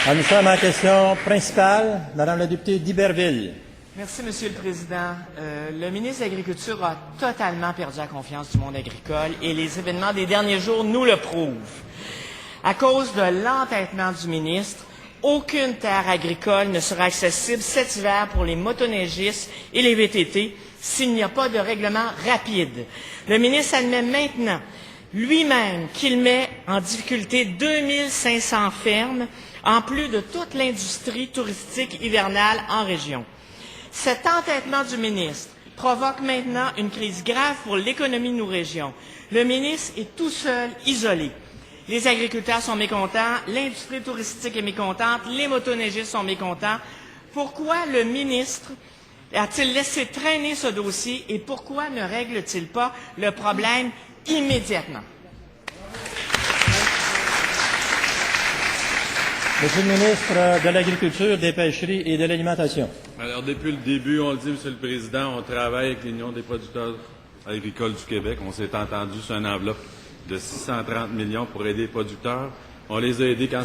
Nous sommes à la question principale. Madame la députée d'Iberville. Merci, Monsieur le Président. Le ministre de l'Agriculture a totalement perdu la confiance du monde agricole et les événements des derniers jours nous le prouvent. À cause de l'entêtement du ministre, aucune terre agricole ne sera accessible cet hiver pour les motoneigistes et les VTT s'il n'y a pas de règlement rapide. Le ministre admet maintenant lui-même qu'il met en difficulté 2500 fermes, en plus de toute l'industrie touristique hivernale en région. Cet entêtement du ministre provoque maintenant une crise grave pour l'économie de nos régions. Le ministre est tout seul, isolé. Les agriculteurs sont mécontents, l'industrie touristique est mécontente, les motoneigistes sont mécontents. Pourquoi le ministre a-t-il laissé traîner ce dossier et pourquoi ne règle-t-il pas le problème immédiatement? Monsieur le ministre de l'Agriculture, des Pêcheries et de l'Alimentation. Alors, depuis le début, on le dit, Monsieur le Président, on travaille avec l'Union des producteurs agricoles du Québec. On s'est entendu sur une enveloppe de 630 millions pour aider les producteurs. On les a aidés quand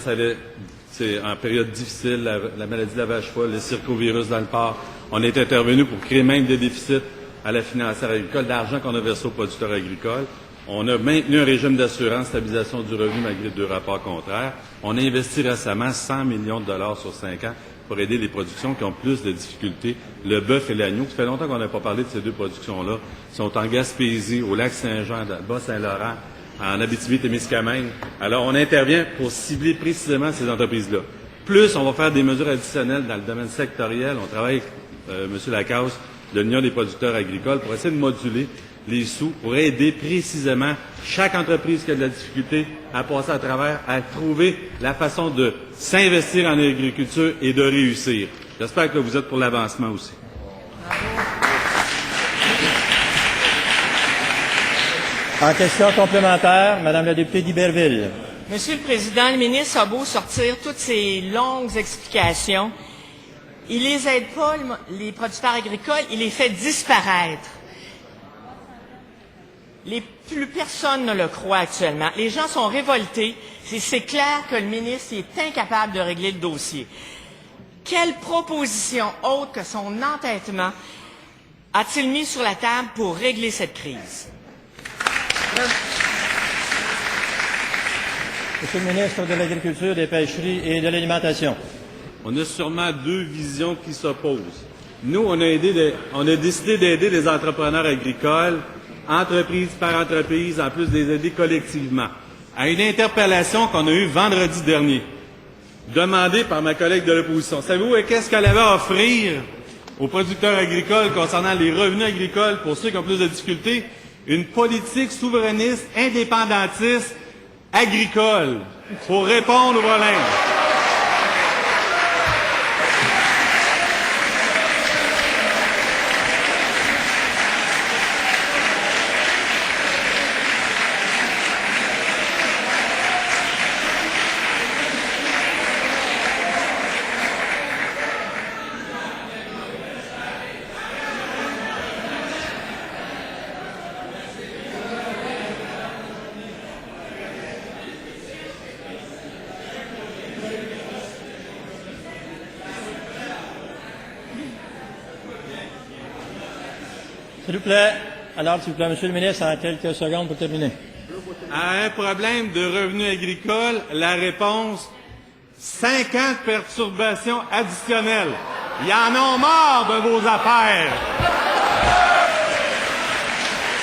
c'est en période difficile, la maladie de la vache folle, le circovirus dans le porc. On est intervenu pour créer même des déficits à la financière agricole, l'argent qu'on a versé aux producteurs agricoles. On a maintenu un régime d'assurance, stabilisation du revenu malgré 2 rapports contraires. On a investi récemment 100 millions de dollars sur 5 ans pour aider les productions qui ont plus de difficultés, le bœuf et l'agneau. Ça fait longtemps qu'on n'a pas parlé de ces deux productions-là. Ils sont en Gaspésie, au lac Saint-Jean, dans le Bas-Saint-Laurent, en Abitibi-Témiscamingue. Alors, on intervient pour cibler précisément ces entreprises-là. Plus, on va faire des mesures additionnelles dans le domaine sectoriel. On travaille avec M. Lacasse de l'Union des producteurs agricoles pour essayer de moduler les sous pour aider précisément chaque entreprise qui a de la difficulté à passer à travers, à trouver la façon de s'investir en agriculture et de réussir. J'espère que vous êtes pour l'avancement aussi. En question complémentaire, Madame la députée d'Iberville. Monsieur le Président, le ministre a beau sortir toutes ces longues explications, il les aide pas, les producteurs agricoles, il les fait disparaître. Plus personne ne le croit actuellement. Les gens sont révoltés. C'est clair que le ministre est incapable de régler le dossier. Quelle proposition autre que son entêtement a-t-il mis sur la table pour régler cette crise? Monsieur le ministre de l'Agriculture, des Pêcheries et de l'Alimentation. On a sûrement deux visions qui s'opposent. Nous, on a décidé d'aider les entrepreneurs agricoles, entreprise par entreprise, en plus de les aider collectivement. À une interpellation qu'on a eue vendredi dernier, demandée par ma collègue de l'opposition. Savez-vous qu'est-ce qu'elle avait à offrir aux producteurs agricoles concernant les revenus agricoles pour ceux qui ont plus de difficultés? Une politique souverainiste, indépendantiste, agricole, pour répondre aux problèmes. S'il vous plaît. Alors, s'il vous plaît, Monsieur le ministre, en quelques secondes pour terminer. À un problème de revenus agricoles, la réponse, 5 ans de perturbations additionnelles. Ils en ont marre de vos affaires.